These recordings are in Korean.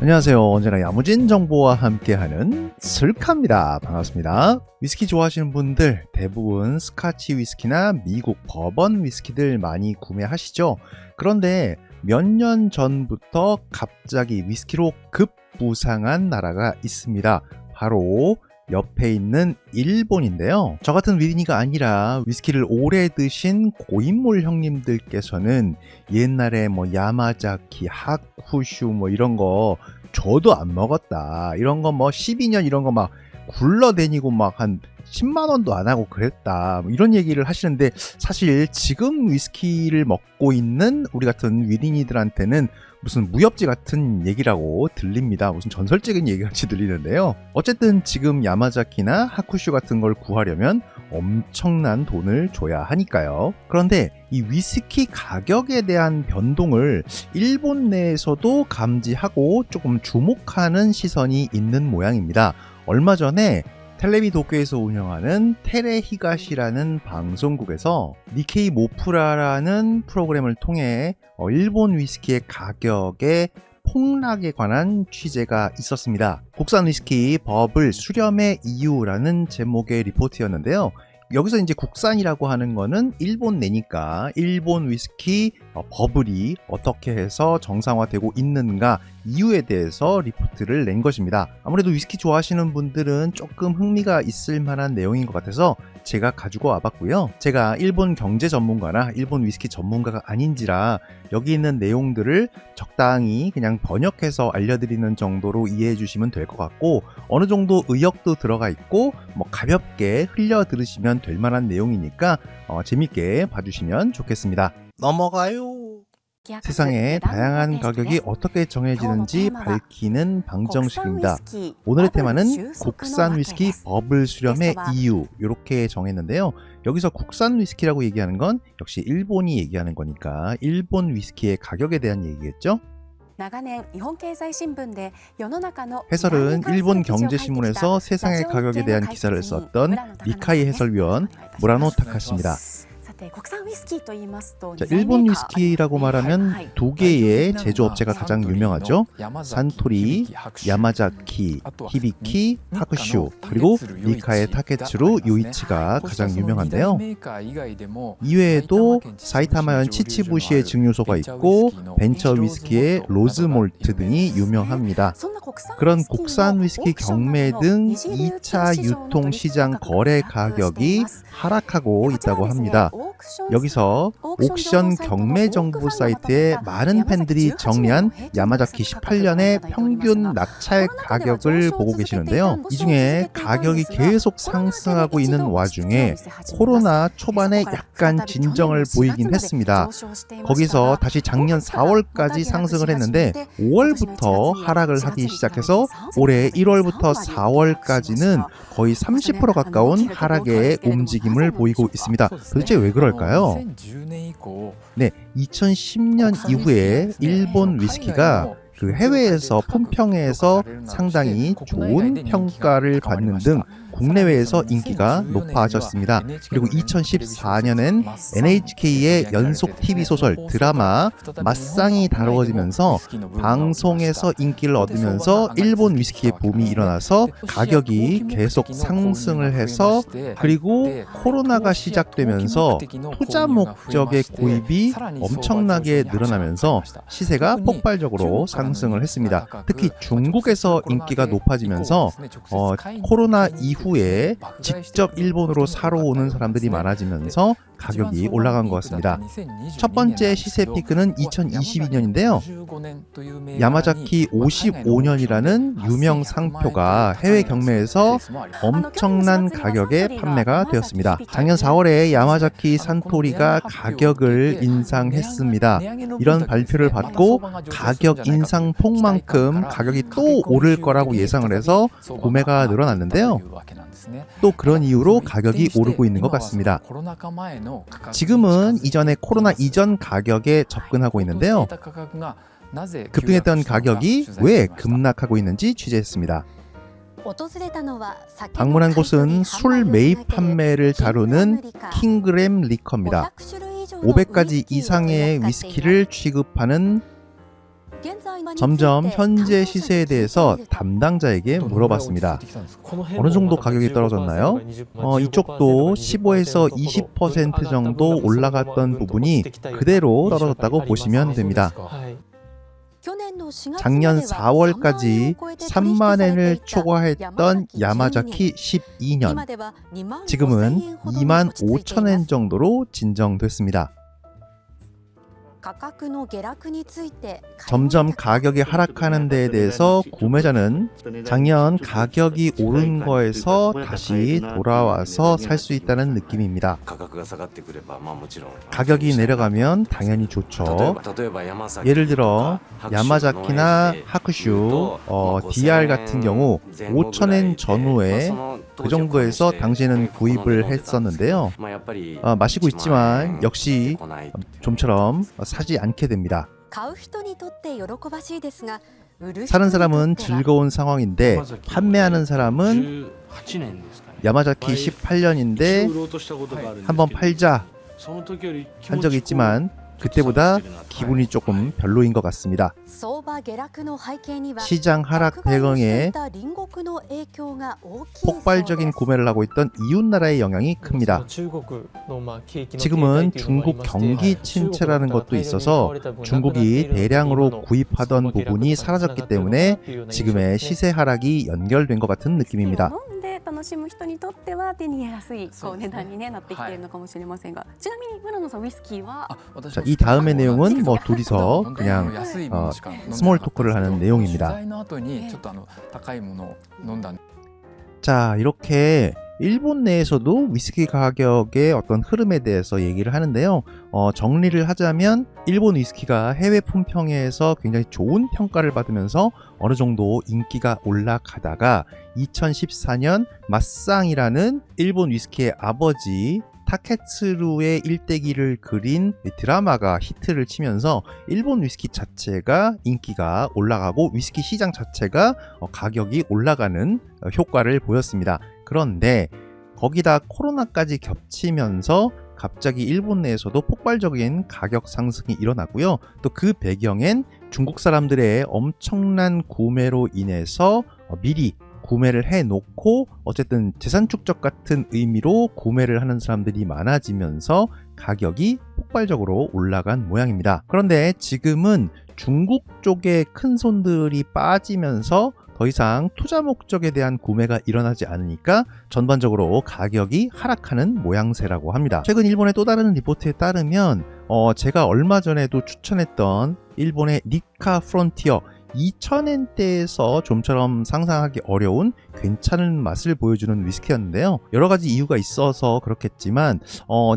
안녕하세요. 언제나 야무진 정보와 함께하는 슬카입니다. 반갑습니다. 위스키 좋아하시는 분들 대부분 스카치 위스키나 미국 버번 위스키들 많이 구매하시죠? 그런데 몇 년 전부터 갑자기 위스키로 급부상한 나라가 있습니다. 바로 옆에 있는 일본인데요. 저 같은 위린이가 아니라 위스키를 오래 드신 고인물 형님들께서는 옛날에 뭐 야마자키, 하쿠슈 뭐 이런 거 저도 안 먹었다. 이런 거 뭐 12년 이런 거 막 굴러다니고 막 한 10만 원도 안 하고 그랬다. 뭐 이런 얘기를 하시는데 사실 지금 위스키를 먹고 있는 우리 같은 위린이들한테는 무슨 무협지 같은 얘기라고 들립니다. 무슨 전설적인 얘기같이 들리는데요. 어쨌든 지금 야마자키나 하쿠슈 같은 걸 구하려면 엄청난 돈을 줘야 하니까요. 그런데 이 위스키 가격에 대한 변동을 일본 내에서도 감지하고 조금 주목하는 시선이 있는 모양입니다. 얼마 전에 텔레비 도쿄에서 운영하는 테레히가시라는 방송국에서 니케이 모프라라는 프로그램을 통해 일본 위스키의 가격의 폭락에 관한 취재가 있었습니다. 국산 위스키 버블 수렴의 이유라는 제목의 리포트였는데요. 여기서 이제 국산이라고 하는 거는 일본 내니까 일본 위스키 버블이 어떻게 해서 정상화되고 있는가 이유에 대해서 리포트를 낸 것입니다. 아무래도 위스키 좋아하시는 분들은 조금 흥미가 있을 만한 내용인 것 같아서 제가 가지고 와봤고요. 제가 일본 경제 전문가나 일본 위스키 전문가가 아닌지라 여기 있는 내용들을 적당히 그냥 번역해서 알려드리는 정도로 이해해 주시면 될 것 같고 어느 정도 의역도 들어가 있고 뭐 가볍게 흘려 들으시면 될 만한 내용이니까 재밌게 봐주시면 좋겠습니다. 넘어가요. 세상에 다양한 가격이 어떻게 정해지는지 밝히는 방정식입니다. 오늘의 테마는 국산 위스키 버블 수렴의 이유 이렇게 정했는데요. 여기서 국산 위스키라고 얘기하는 건 역시 일본이 얘기하는 거니까 일본 위스키의 가격에 대한 얘기겠죠? 해설은 일본 경제신문에서 세상의 가격에 대한 기사를 썼던 니카이 해설위원 무라노 타카시입니다. 자, 일본 위스키라고 말하면 두 개의 제조업체가 가장 유명하죠. 산토리, 야마자키, 히비키, 하쿠슈, 그리고 니카의 타케츠루, 요이치가 가장 유명한데요. 이외에도 사이타마현 치치부시의 증류소가 있고 벤처 위스키의 로즈몰트 등이 유명합니다. 그런 국산 위스키 경매 등 2차 유통시장 거래 가격이 하락하고 있다고 합니다. 여기서 옥션 경매 정보 사이트에 많은 팬들이 정리한 야마자키 18년의 평균 낙찰 가격을 보고 계시는데요. 이 중에 가격이 계속 상승하고 있는 와중에 코로나 초반에 약간 진정을 보이긴 했습니다. 거기서 다시 작년 4월까지 상승을 했는데 5월부터 하락을 하기 시작해서 올해 1월부터 4월까지는 거의 30% 가까운 하락의 움직임을 보이고 있습니다. 도대체 왜 그럴까요? 네, 2010년 이후에 일본 위스키가 그 해외에서 품평회에서 상당히 좋은 평가를 받는 등 국내외에서 인기가 높아졌습니다. 그리고 2014년엔 NHK의 연속 TV 소설 드라마 맛상이 다루어지면서 방송에서 인기를 얻으면서 일본 위스키의 붐이 일어나서 가격이 계속 상승을 해서 그리고 코로나가 시작되면서 투자 목적의 구입이 엄청나게 늘어나면서 시세가 폭발적으로 상승을 했습니다. 특히 중국에서 인기가 높아지면서 코로나 이후에 직접 일본으로 사러 오는 사람들이 많아지면서 가격이 올라간 것 같습니다. 첫 번째 시세 피크는 2022년인데요. 야마자키 55년이라는 유명 상표가 해외 경매에서 엄청난 가격에 판매가 되었습니다. 작년 4월에 야마자키 산토리가 가격을 인상했습니다. 이런 발표를 받고 가격 인상폭만큼 가격이 또 오를 거라고 예상을 해서 구매가 늘어났는데요. 또 그런 이유로 가격이 오르고 있는 것 같습니다. 지금은 이전에 코로나 이전 가격에 접근하고 있는데요. 급등했던 가격이 왜 급락하고 있는지 취재했습니다. 방문한 곳은 술 매입 판매를 다루는 킹그램 리커입니다. 500가지 이상의 위스키를 취급하는 점점 현재 시세에 대해서 담당자에게 물어봤습니다. 어느 정도 가격이 떨어졌나요? 이쪽도 15에서 20% 정도 올라갔던 부분이 그대로 떨어졌다고 보시면 됩니다. 작년 4월까지 3만엔을 초과했던 야마자키 12년, 지금은 25,000엔 정도로 진정됐습니다. 점점 가격이 하락하는 데에 대해서 구매자는 작년 가격이 오른 거에서 다시 돌아와서 살 수 있다는 느낌입니다. 가격이 내려가면 당연히 좋죠. 예를 들어 야마자키나 하쿠슈, DR 같은 경우 5,000엔 전후에 그 정도에서 당시에는 구입을 했었는데요. 마시고 있지만 역시 좀처럼 사지 않게 됩니다. 사는 사람은 즐거운 상황인데 판매하는 사람은 야마자키 18년인데 한번 팔자 한 적이 있지만 그때보다 기분이 조금 별로인 것 같습니다. 시장 하락 배경에 폭발적인 구매를 하고 있던 이웃나라의 영향이 큽니다. 지금은 중국 경기 침체라는 것도 있어서 중국이 대량으로 구입하던 부분이 사라졌기 때문에 지금의 시세 하락이 연결된 것 같은 느낌입니다. 楽しむ人にとっては手に入れやすい値段になってきているのかもしれませんが、ちなみに村野さんウイスキーは 자, 이 다음의 내용은 둘이서 그냥 스몰 토크를 하는 내용입니다. 자, 이렇게 일본 내에서도 위스키 가격의 어떤 흐름에 대해서 얘기를 하는데요. 정리를 하자면 일본 위스키가 해외 품평회에서 굉장히 좋은 평가를 받으면서 어느 정도 인기가 올라가다가 2014년 마쌍이라는 일본 위스키의 아버지 타케츠루의 일대기를 그린 드라마가 히트를 치면서 일본 위스키 자체가 인기가 올라가고 위스키 시장 자체가 가격이 올라가는 효과를 보였습니다. 그런데 거기다 코로나까지 겹치면서 갑자기 일본 내에서도 폭발적인 가격 상승이 일어나고요. 또 그 배경엔 중국 사람들의 엄청난 구매로 인해서 미리 구매를 해놓고 어쨌든 재산 축적 같은 의미로 구매를 하는 사람들이 많아지면서 가격이 폭발적으로 올라간 모양입니다. 그런데 지금은 중국 쪽에 큰 손들이 빠지면서 더 이상 투자 목적에 대한 구매가 일어나지 않으니까 전반적으로 가격이 하락하는 모양새라고 합니다. 최근 일본의 또 다른 리포트에 따르면 제가 얼마 전에도 추천했던 일본의 니카 프론티어 2,000엔대에서 좀처럼 상상하기 어려운 괜찮은 맛을 보여주는 위스키였는데요. 여러 가지 이유가 있어서 그렇겠지만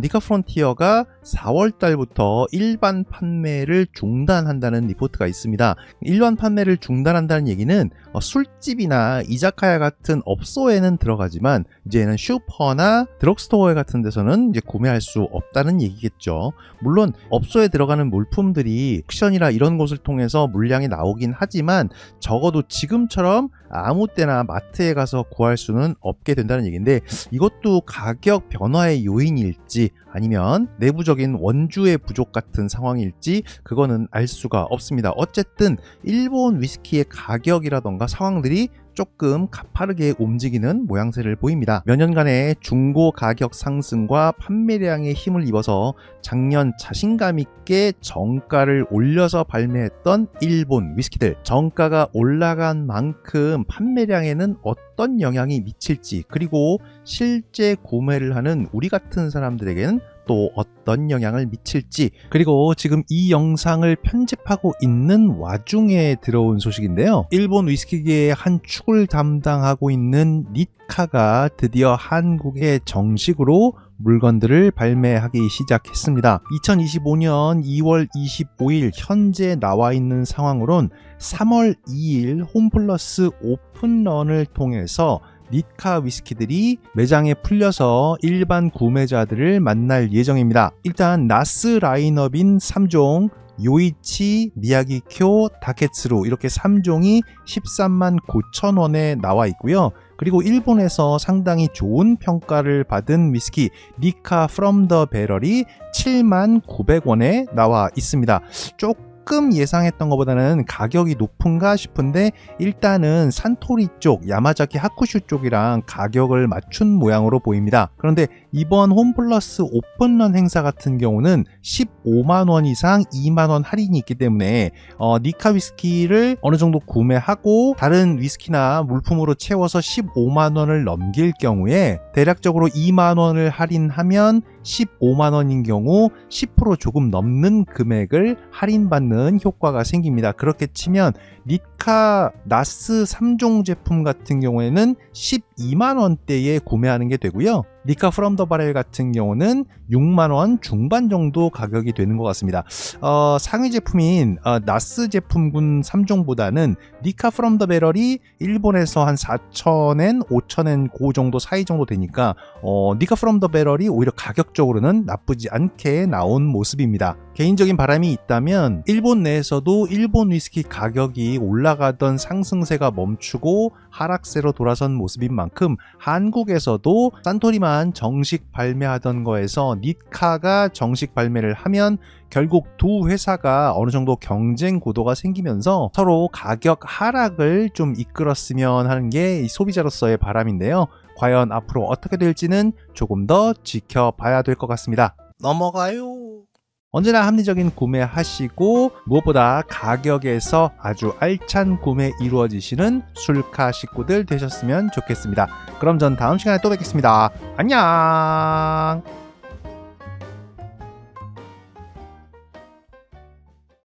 니카 프론티어가 4월 달부터 일반 판매를 중단한다는 리포트가 있습니다. 일반 판매를 중단한다는 얘기는 술집이나 이자카야 같은 업소에는 들어가지만 이제는 슈퍼나 드럭스토어 같은 데서는 이제 구매할 수 없다는 얘기겠죠. 물론 업소에 들어가는 물품들이 옥션이나 이런 곳을 통해서 물량이 나오긴 하지만 적어도 지금처럼 아무 때나 마트에 가서 구할 수는 없게 된다는 얘기인데 이것도 가격 변화의 요인일지 아니면 내부적인 원주의 부족 같은 상황일지 그거는 알 수가 없습니다. 어쨌든 일본 위스키의 가격이라던가 상황들이 조금 가파르게 움직이는 모양새를 보입니다. 몇 년간의 중고 가격 상승과 판매량에 힘을 입어서 작년 자신감 있게 정가를 올려서 발매했던 일본 위스키들, 정가가 올라간 만큼 판매량에는 어떤 영향이 미칠지, 그리고 실제 구매를 하는 우리 같은 사람들에게는 또 어떤 영향을 미칠지, 그리고 지금 이 영상을 편집하고 있는 와중에 들어온 소식인데요. 일본 위스키계의 한 축을 담당하고 있는 니카가 드디어 한국에 정식으로 물건들을 발매하기 시작했습니다. 2025년 2월 25일 현재 나와 있는 상황으론 3월 2일 홈플러스 오픈런을 통해서 니카 위스키들이 매장에 풀려서 일반 구매자들을 만날 예정입니다. 일단 나스 라인업인 3종 요이치, 미야기쿄, 다케츠루 이렇게 3종이 13만 9천 원에 나와 있고요. 그리고 일본에서 상당히 좋은 평가를 받은 위스키 니카 프롬 더 배럴이 7만 900원에 나와 있습니다. 조금 조금 예상했던 것보다는 가격이 높은가 싶은데 일단은 산토리 쪽, 야마자키 하쿠슈 쪽이랑 가격을 맞춘 모양으로 보입니다. 그런데 이번 홈플러스 오픈런 행사 같은 경우는 15만원 이상 2만원 할인이 있기 때문에 니카 위스키를 어느 정도 구매하고 다른 위스키나 물품으로 채워서 15만원을 넘길 경우에 대략적으로 2만원을 할인하면 15만원인 경우 10% 조금 넘는 금액을 할인받는 효과가 생깁니다. 그렇게 치면 니카 나스 3종 제품 같은 경우에는 12만원대에 구매하는 게 되고요. 니카 프롬 더 바렐 같은 경우는 6만원 중반 정도 가격이 되는 것 같습니다. 상위 제품인 나스 제품군 3종보다는 니카 프롬 더 베럴이 일본에서 한 4,000엔, 5,000엔 그 정도 사이 정도 되니까 니카 프롬 더 베럴이 오히려 가격적으로는 나쁘지 않게 나온 모습입니다. 개인적인 바람이 있다면 일본 내에서도 일본 위스키 가격이 올라가던 상승세가 멈추고 하락세로 돌아선 모습인 만큼 한국에서도 산토리만 정식 발매하던 거에서 니카가 정식 발매를 하면 결국 두 회사가 어느 정도 경쟁 구도가 생기면서 서로 가격 하락을 좀 이끌었으면 하는 게 소비자로서의 바람인데요. 과연 앞으로 어떻게 될지는 조금 더 지켜봐야 될 것 같습니다. 넘어가요. 언제나 합리적인 구매하시고 무엇보다 가격에서 아주 알찬 구매 이루어지시는 술카 식구들 되셨으면 좋겠습니다. 그럼 전 다음 시간에 또 뵙겠습니다. 안녕.